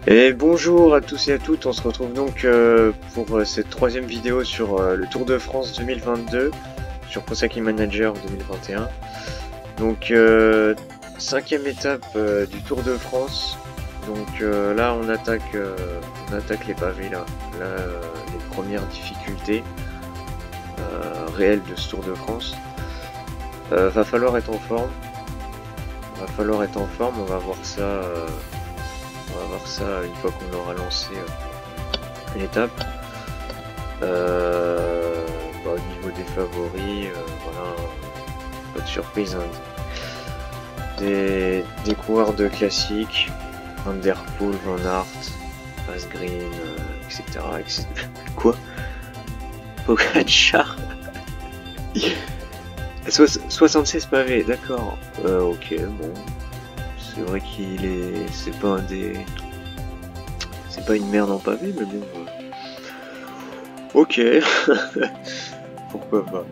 Et bonjour à tous et à toutes, on se retrouve donc pour cette troisième vidéo sur le Tour de France 2022, sur Pro Cycling Manager 2021. Donc cinquième étape du Tour de France. Donc là on attaque les pavés là, les premières difficultés réelles de ce Tour de France. Va falloir être en forme. On va voir ça. On va voir ça une fois qu'on aura lancé l'étape. Au niveau des favoris, voilà, pas de surprise. Hein. Des coureurs de classique, Van Der Poel, Van Aert, Asgreen, etc. Quoi? Pogacar 76 pavés, d'accord. Ok, bon. C'est vrai qu'il est... C'est pas une merde en pavé, mais bon... Ok. Pourquoi pas.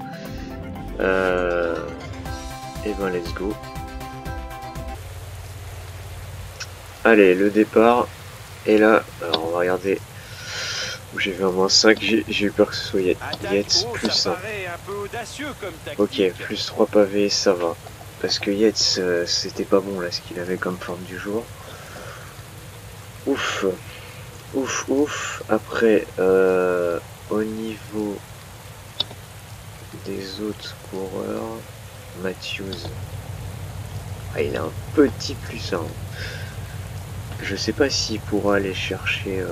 Et ben, let's go. Allez, le départ. Et là, alors on va regarder où j'ai vu un -5. J'ai eu peur que ce soit Yates plus 1. Ok, plus 3 pavés, ça va. Parce que Yates, c'était pas bon là, ce qu'il avait comme forme du jour. Ouf. Ouf, ouf. Après, au niveau des autres coureurs, Matthews, il a un petit plus 1. Je sais pas s'il pourra aller chercher,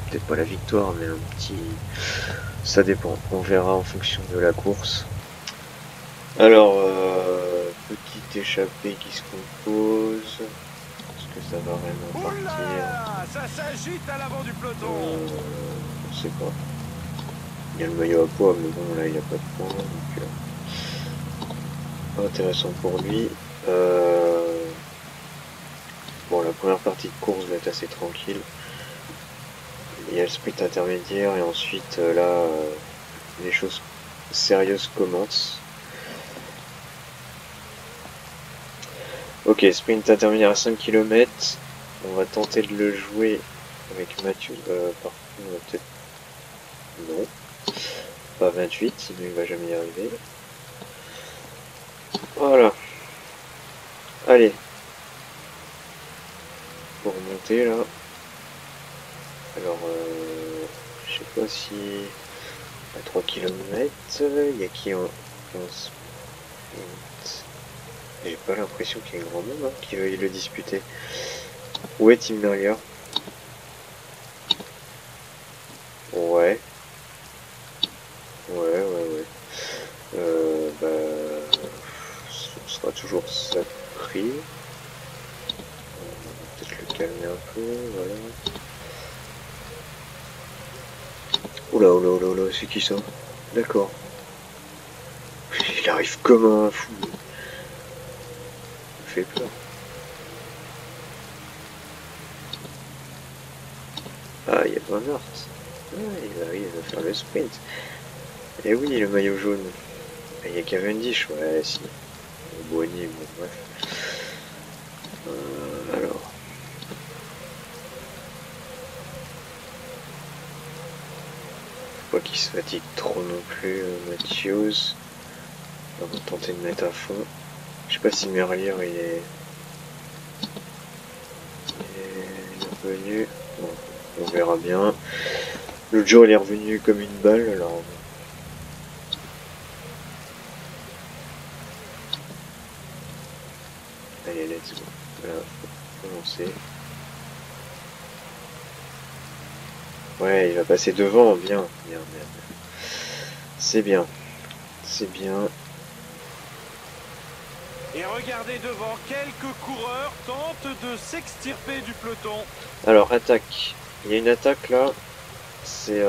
peut-être pas la victoire, mais un petit... Ça dépend, on verra en fonction de la course. Alors, petite échappée qui se compose. Est-ce que ça va vraiment partir? Ça s'agite à l'avant du peloton. Je sais pas. Il y a le maillot à poids, mais bon, là, il n'y a pas de points, donc... intéressant pour lui. Bon, la première partie de course va être assez tranquille. Il y a le sprint intermédiaire, et ensuite, là, les choses sérieuses commencent. Ok, sprint intermédiaire à 5 km. On va tenter de le jouer avec Mathieu. Par contre, on va peut-être... Non. Pas 28, sinon il va jamais y arriver. Voilà. Allez. Pour remonter là. Alors, je sais pas si... à 3 km, il y a qui en sprint? J'ai pas l'impression qu'il y ait grand monde hein, qui veuille le disputer. Où est Tim Merlier? Ouais. Ouais. Ce sera toujours ça pris. On va peut-être le calmer un peu, voilà. Oula, c'est qui ça? D'accord. Il arrive comme un fou. Il me fait peur. Ah, il y a Van Aert. Ah, il va faire le sprint. Et oui, le maillot jaune. Il y a Cavendish, ouais, si. Boigny, bon, bref. Alors. Faut pas qu'il se fatigue trop non plus, Matthews. On va tenter de mettre à fond. Je sais pas si Merlier il est revenu. Bon, on verra bien. L'autre jour il est revenu comme une balle, alors. Allez, let's go. Voilà, faut commencer. Ouais, il va passer devant, bien. C'est bien. Et regardez devant, quelques coureurs tentent de s'extirper du peloton. Alors, attaque. Il y a une attaque là. C'est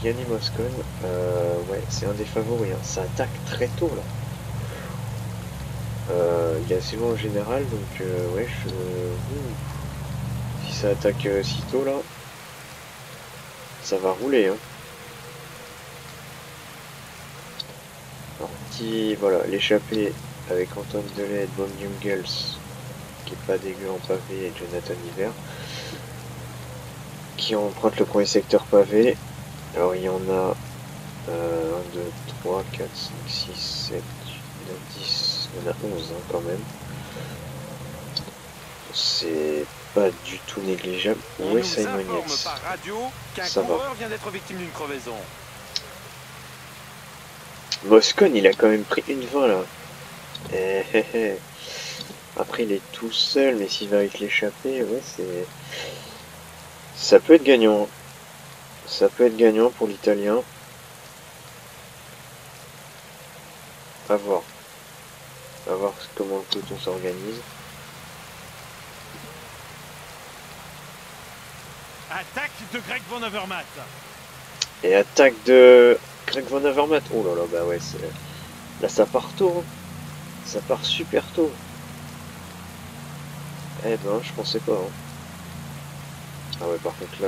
Gianni Moscon. Ouais, c'est un des favoris. Hein. Ça attaque très tôt là. Il est assez loin en général, donc ouais, si ça attaque si tôt là, ça va rouler. Hein. Alors, voilà, l'échappée avec Antoine Delay, Bob Jungels, qui est pas dégueu en pavé, et Jonathan Hiver, qui emprunte le premier secteur pavé. Alors il y en a 1, 2, 3, 4, 5, 6, 7, 8, 9, 10, il y en a 11 hein, quand même. C'est pas du tout négligeable. Où est Simon Yates? Par radio qu'un Ça coureur va. vient d'être victime d'une crevaison. Moscone, il a quand même pris une 20 là. Après, il est tout seul, mais s'il va avec l'échappée, ouais, c'est. Ça peut être gagnant. Ça peut être gagnant pour l'Italien. À voir. À voir comment le peloton s'organise. Attaque de Greg Van Avermaet. Et attaque de Greg Van Avermaet. Oh là là, bah ouais, là ça part tôt. Hein. Ça part super tôt. Eh ben, je pensais pas. Hein. Ah ouais, par contre là,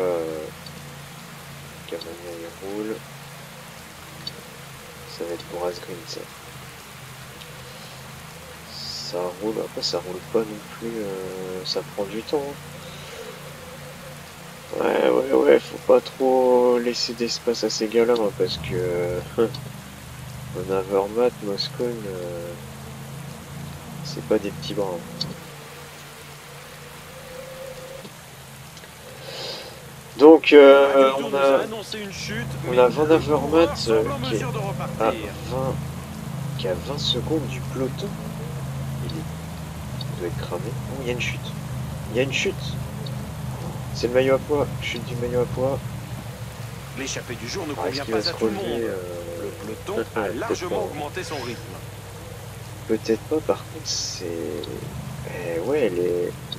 Cavagna il roule. Ça va être pour Asgreen ça. Ça roule, après ça roule pas non plus, ça prend du temps. Hein. Ouais, faut pas trop laisser d'espace à ces gars-là, hein, parce que Van Avermaet, Moscone, c'est pas des petits bras. Hein. Donc on a Van Avermaet qui a 20 secondes du peloton. Il doit être cramé. Oh, il y a une chute. Il y a une chute. C'est le maillot à poids. Chute du maillot à poids. L'échappée du jour ne convient pas à tout le monde. Le peloton a largement augmenté son rythme. Peut-être pas, par contre, c'est... ouais,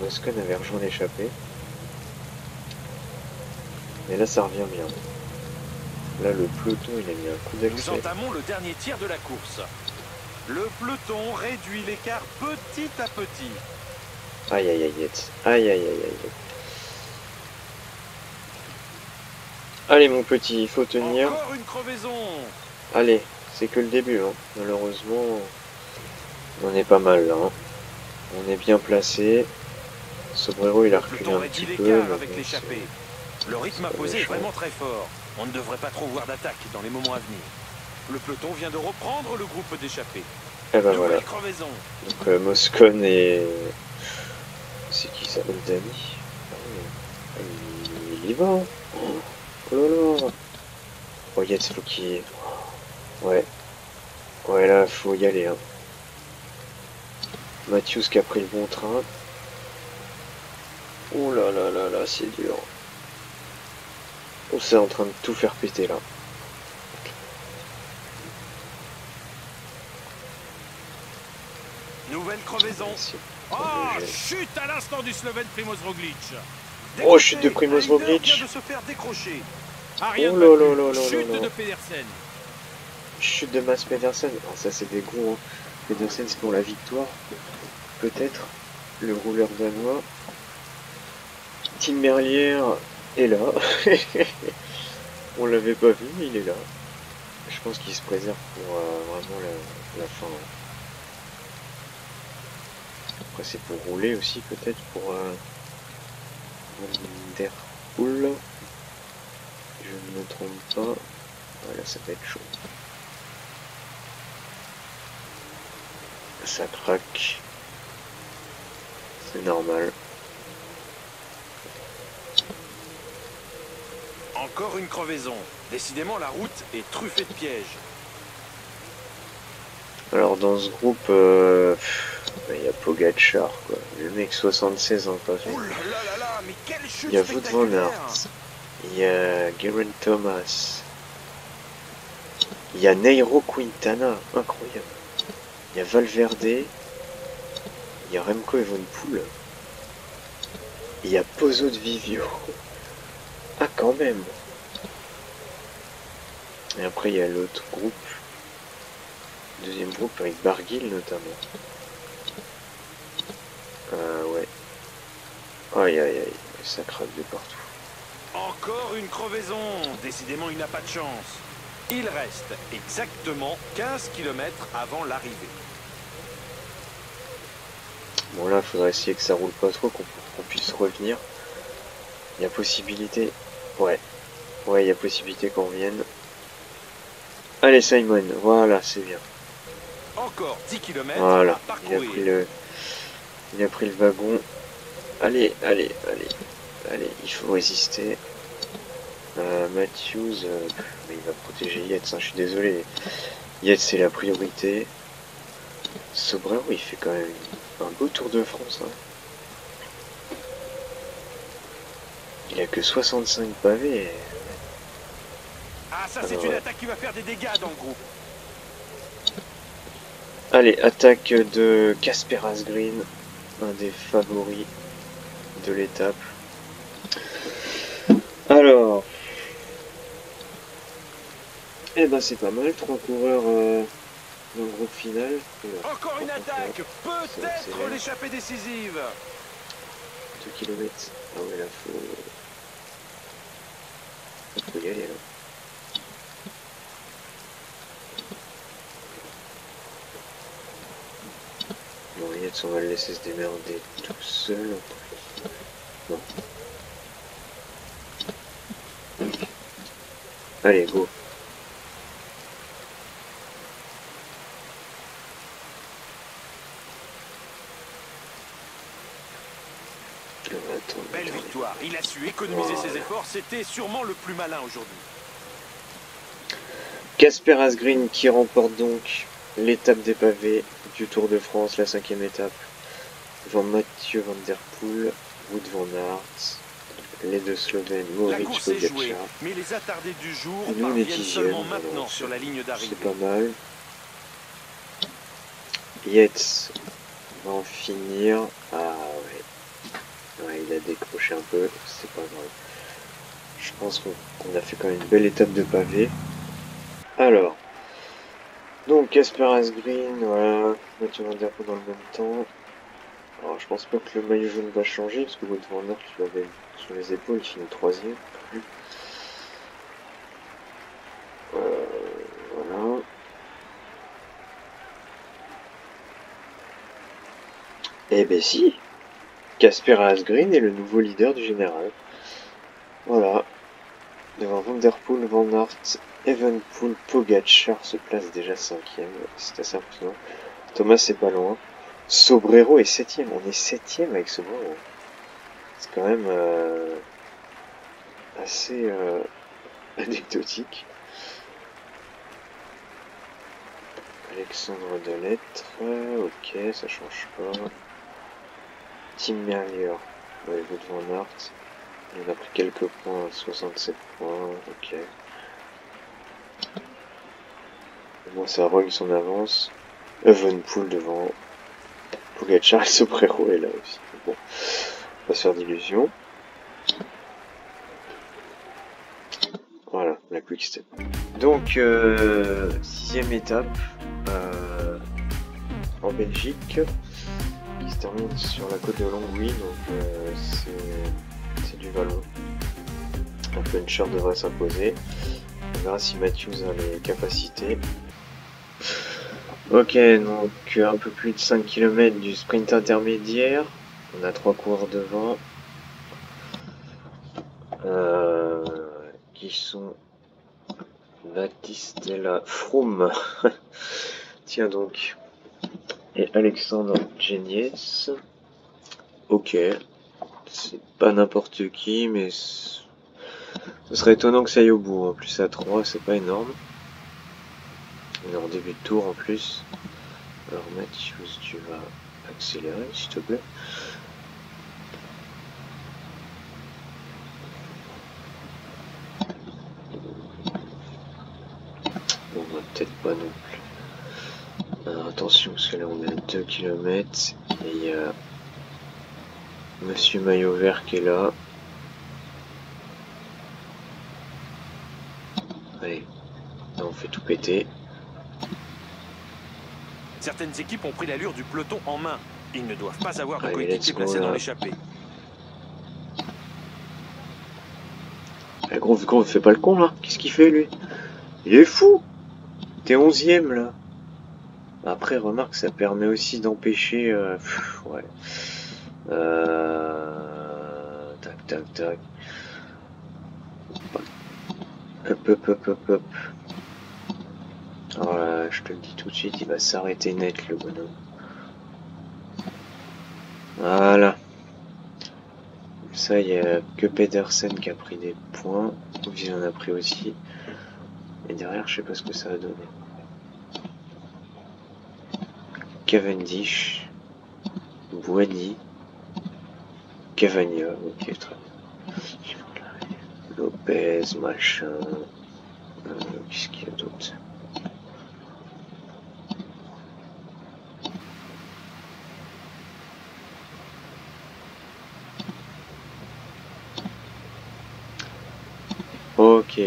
Moscone avait rejoint l'échappée. Et là, ça revient bien. Là, le peloton, il a mis un coup d'accès. Nous entamons le dernier tiers de la course. Le peloton réduit l'écart petit à petit. Aïe, aïe, aïe, aïe, aïe, aïe, aïe. Allez, mon petit, il faut tenir. Encore une crevaison. Allez, c'est que le début, hein. Malheureusement, on est pas mal, là. Hein. On est bien placé. Sobrero, il a reculé un petit peu. Avec l'échappée. Le rythme imposé est vraiment très fort. On ne devrait pas trop voir d'attaque dans les moments à venir. Le peloton vient de reprendre le groupe d'échappée. Et ben voilà. Crevaison. Donc Moscone et... C'est qui ça, Oldani? Il y va. Hein. Oh là là. Oh, Yates, faut qu'il... Ouais. Ouais, là, faut y aller. Hein. Matthews qui a pris le bon train. Oh là là là là, c'est dur. Oh, c'est en train de tout faire péter, là. Nouvelle crevaison. Oh, chute à l'instant du Slovène Primoz Roglic. Oh, chute de Primoz Roglic. De se faire décrocher. Oh là là là là chute là. de Pedersen. Chute de Mats Pedersen. Alors ça, c'est des gros. Hein. Pedersen, c'est pour la victoire. Peut-être. Le rouleur danois. Tim Merlier est là. On l'avait pas vu, mais il est là. Je pense qu'il se préserve pour vraiment la fin. Hein. Après, c'est pour rouler aussi, peut-être, pour Vanderpool. Je ne me trompe pas. Voilà, ça va être chaud. Ça craque. C'est normal. Encore une crevaison. Décidément, la route est truffée de pièges. Alors, dans ce groupe, il y a Pogacar, quoi. Le mec 76 ans pas fait. Il y a Wout van Aert. Il y a Geraint Thomas. Il y a Nairo Quintana. Incroyable. Il y a Valverde. Il y a Remco Evenepoel. Il y a Pozo de Vivio. Ah, quand même. Et après, il y a l'autre groupe. Deuxième groupe avec Barguil notamment. Ouais. Aïe aïe aïe, ça craque de partout. Encore une crevaison. Décidément, il n'a pas de chance. Il reste exactement 15 km avant l'arrivée. Bon là, faudrait essayer que ça roule pas trop, qu'on puisse revenir. Il y a possibilité. Ouais. Ouais, il y a possibilité qu'on revienne. Allez Simon, voilà, c'est bien. Encore 10 km Voilà, à parcourir. il a pris le wagon. Allez, allez, allez. Allez, il faut résister. Matthews, il va protéger Yates, hein, je suis désolé. Yates, c'est la priorité. Sobrero, il fait quand même un beau Tour de France. Hein. Il a que 65 pavés. Ah, ça, c'est une attaque qui va faire des dégâts dans le groupe. Allez, attaque de Casper Asgreen, un des favoris de l'étape. Alors, eh ben c'est pas mal, 3 coureurs dans le groupe final. Encore une attaque, peut-être l'échappée décisive. 2 km. Ah ouais, là, faut y aller, là. Bon, Yates, on va le laisser se démerder tout seul. Non. Allez, go. Belle victoire, il a su économiser ses efforts, c'était sûrement le plus malin aujourd'hui. Casper Asgreen qui remporte donc l'étape des pavés du Tour de France, la 5e étape, devant Mathieu Van Der Poel, Wout van Aert, les deux Slovènes, Mohoric, Pogačar. Mais les attardés du jour nous on est parviennent 10e, seulement maintenant sur la ligne d'arrivée. C'est pas mal. Yates va en finir. Ah ouais. Ouais, il a décroché un peu, c'est pas grave. Je pense qu'on a fait quand même une belle étape de pavé. Alors, donc Casper Asgreen, voilà, Mathieu Van Der Poel dans le même temps. Alors je pense pas que le maillot jaune va changer, parce que Wout van Aert, tu l'avais sur les épaules, il finit 3e. Voilà. Eh ben si, Casper Asgreen est le nouveau leader du général. Voilà. Devant Van Der Poel, Van Aert, Evenepoel, Pogačar se place déjà 5e. C'est assez impressionnant. Thomas c'est pas loin. Sobrero est 7e. On est 7e avec Sobrero. C'est quand même assez anecdotique. Alexandre Delettre, ok, ça change pas. Tim Merlier, ouais, Wout van Aert. On a pris quelques points, 67 points, ok. Bon, ça rogne son avance. Evenepoel devant Pogačar et Sobrero est là aussi. Bon, on va se faire d'illusions. Voilà, la quick step. Donc, 6e étape en Belgique, qui se termine sur la côte de Longwy, donc c'est du vallon. Un puncher devrait s'imposer. On verra si Matthews a les capacités. Ok, donc un peu plus de 5 km du sprint intermédiaire. On a 3 coureurs devant. Qui sont Battistella, Froome. Tiens donc. Et Alexandre Geniez. Ok. C'est pas n'importe qui, mais ce serait étonnant que ça aille au bout. En plus à 3, c'est pas énorme. On est en début de tour en plus. Alors Matthews, tu vas accélérer s'il te plaît. Bon, on va peut-être pas non plus. Alors attention, parce que là on est à 2 km. Et il y a Monsieur Maillot Vert qui est là. Allez, là on fait tout péter. Certaines équipes ont pris l'allure du peloton en main. Ils ne doivent pas avoir de coéquipiers placés dans l'échappée. Gros, fais pas le con là. Qu'est-ce qu'il fait lui? Il est fou. T'es 11e là. Après, remarque, ça permet aussi d'empêcher... ouais. Tac, tac, tac. Hop, hop, hop, hop, hop. Alors là, je te le dis tout de suite, il va s'arrêter net, le bonhomme. Voilà. Ça, il n'y a que Pedersen qui a pris des points. Il en a pris aussi. Et derrière, je sais pas ce que ça a donné. Cavendish. Boigny. Cavagna. Ok, très bien. Lopez, machin. Qu'est-ce qu'il y a d'autre? Ok.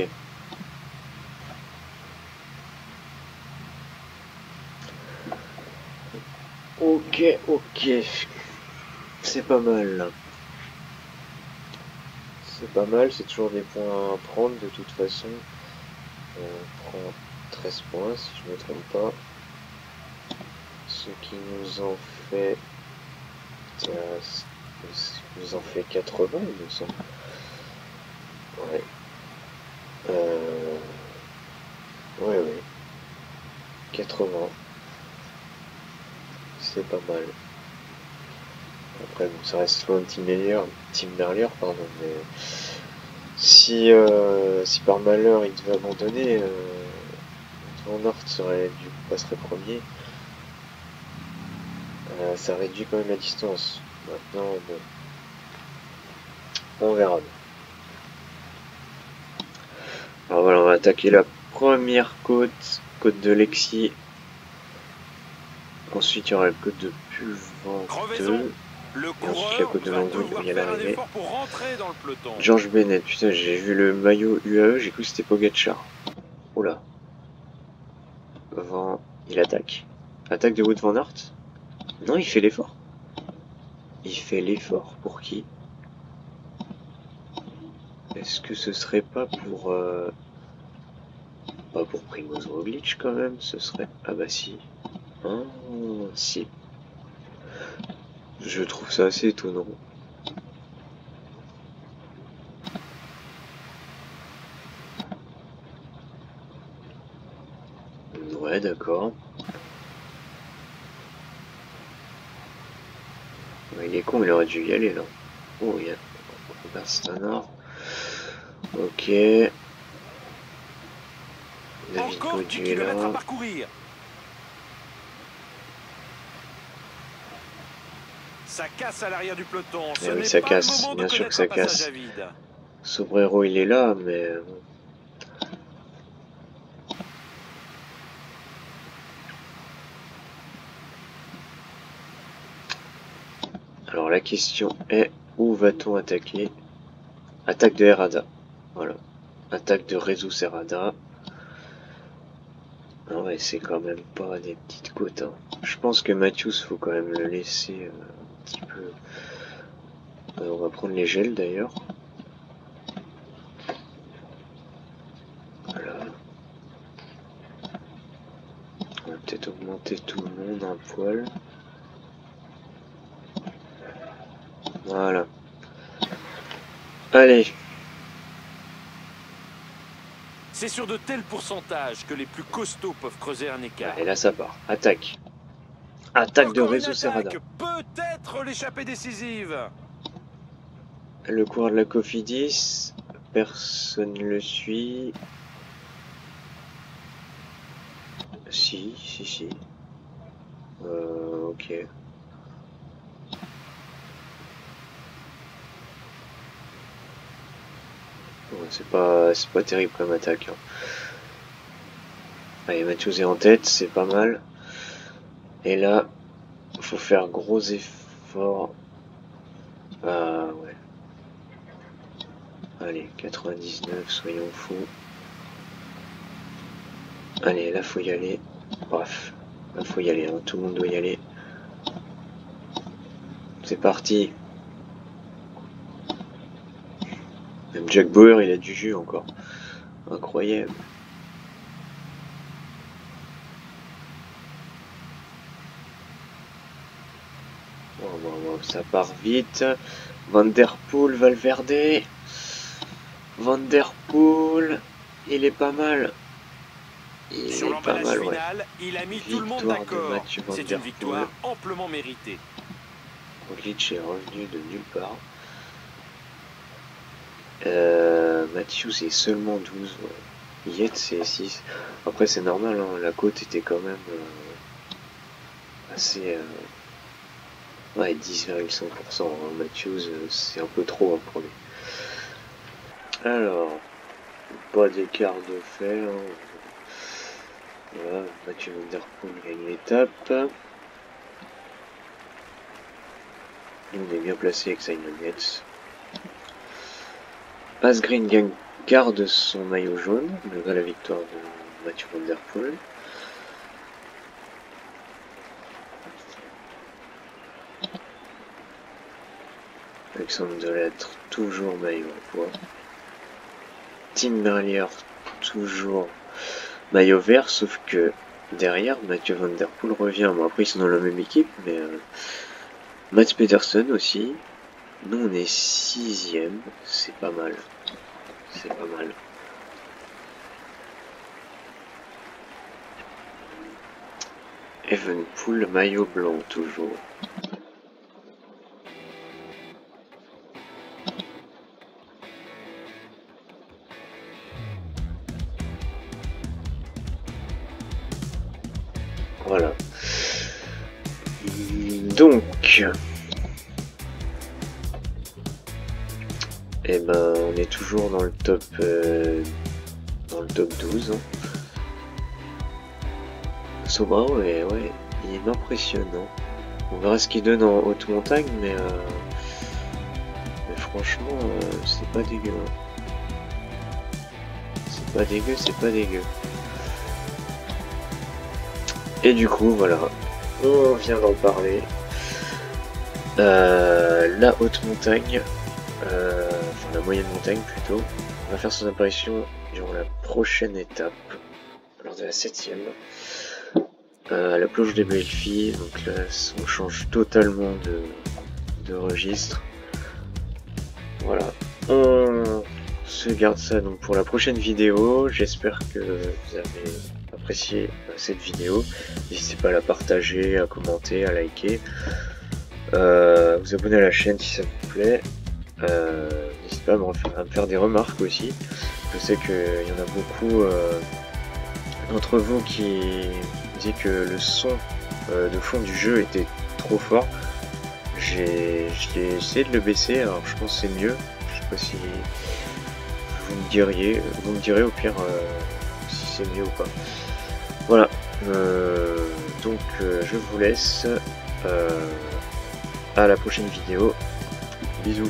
Ok, ok. C'est pas mal là. C'est pas mal, c'est toujours des points à prendre de toute façon. On prend 13 points si je ne me trompe pas. Ce qui nous en fait... nous en fait 80 il me semble. Ouais. Ouais, ouais. 80. C'est pas mal. Après, bon, ça reste loin de Team Merlier, pardon, mais si par malheur il devait abandonner, Van Aert passerait premier. Ça réduit quand même la distance. Maintenant, bon, on verra. Alors voilà, on va attaquer la première côte, côte de Lexi. Ensuite, il y aura la côte de Pulventeux. Et ensuite la côte de Langon, il va y aller arriver. George Bennett, putain, j'ai vu le maillot UAE, j'ai cru que c'était Pogacar. Oula. Il attaque. Attaque de Wout van Aert. Non, il fait l'effort. Il fait l'effort pour qui? Est-ce que ce serait pas pour... Pas pour Primoz Roglic quand même, ce serait... Ah bah si. Oh, si. Je trouve ça assez étonnant. Ouais, d'accord. Ouais, il est con, il aurait dû y aller là. Oh, il y a Robert Stannard. Ok. David Gaudu est là. Ça casse à l'arrière du peloton. Eh oui, ça casse. Bien sûr que ça casse. Sobrero, il est là, mais... Alors la question est, où va-t-on attaquer? Attaque de Herrada. Voilà. Attaque de Jesus Herrada. Ah ouais, c'est quand même pas des petites côtes. Hein. Je pense que Matthews, faut quand même le laisser un petit peu... on va prendre les gels d'ailleurs. Voilà. On va peut-être augmenter tout le monde un poil. Voilà. Allez. C'est sur de tels pourcentages que les plus costauds peuvent creuser un écart. Et là ça part. Attaque. Attaque de Jesus Herrada. Peut-être l'échappée décisive. Le coureur de la Cofidis. Personne ne le suit. Si. Ok. C'est pas terrible comme attaque. Hein. Allez, Matthews est en tête, c'est pas mal. Et là, faut faire gros efforts. Ah ouais. Allez, 99, soyons fous. Allez, là faut y aller. Bref, là faut y aller, hein. Tout le monde doit y aller. C'est parti. Même Jack Bauer, il a du jus encore. Incroyable. Ça part vite. Van der Poel, Valverde. Van der Poel, il est pas mal. Sur l'emballage final, il a mis tout le monde d'accord. C'est une victoire amplement méritée. Roglic est revenu de nulle part. Matthews est seulement 12. Ouais. Yates c'est 6. Après c'est normal, hein, la côte était quand même assez... ouais, 10,5%. Hein. Matthews c'est un peu trop pour lui. Alors, pas d'écart de fait. Hein. Voilà, Mathieu Van Der Poel gagne l'étape. On est bien placé avec Simon Yates. Asgreen garde son maillot jaune, malgré la victoire de Mathieu Van Der Poel. Alexandre Delattre, toujours maillot en poids. Tim Merlier, toujours maillot vert, sauf que derrière, Mathieu Van Der Poel revient. Bon, après, ils sont dans la même équipe, mais Mats Pedersen aussi. Nous, on est 6ème, c'est pas mal. C'est pas mal. Evenepoel, maillot blanc, toujours. Voilà. Donc, eh ben, on est toujours dans le top 12. Hein. Sobrao, ouais, il est impressionnant. On verra ce qu'il donne en haute montagne, mais franchement, c'est pas dégueu. Hein. C'est pas dégueu, c'est pas dégueu. Et du coup, voilà, on vient d'en parler. La haute montagne, enfin la moyenne montagne plutôt, va faire son apparition durant la prochaine étape, lors de la 7ème. La plonge des belles filles, donc là on change totalement de registre. Voilà, on se garde ça donc pour la prochaine vidéo. J'espère que vous avez apprécié cette vidéo. N'hésitez pas à la partager, à commenter, à liker, vous abonner à la chaîne si ça vous plaît. N'hésitez pas à me faire des remarques aussi. Je sais qu'il y en a beaucoup d'entre vous qui disaient que le son de fond du jeu était trop fort. J'ai essayé de le baisser, alors je pense que c'est mieux. Je sais pas si vous me direz au pire si c'est mieux ou pas. Voilà, donc je vous laisse à la prochaine vidéo. Bisous.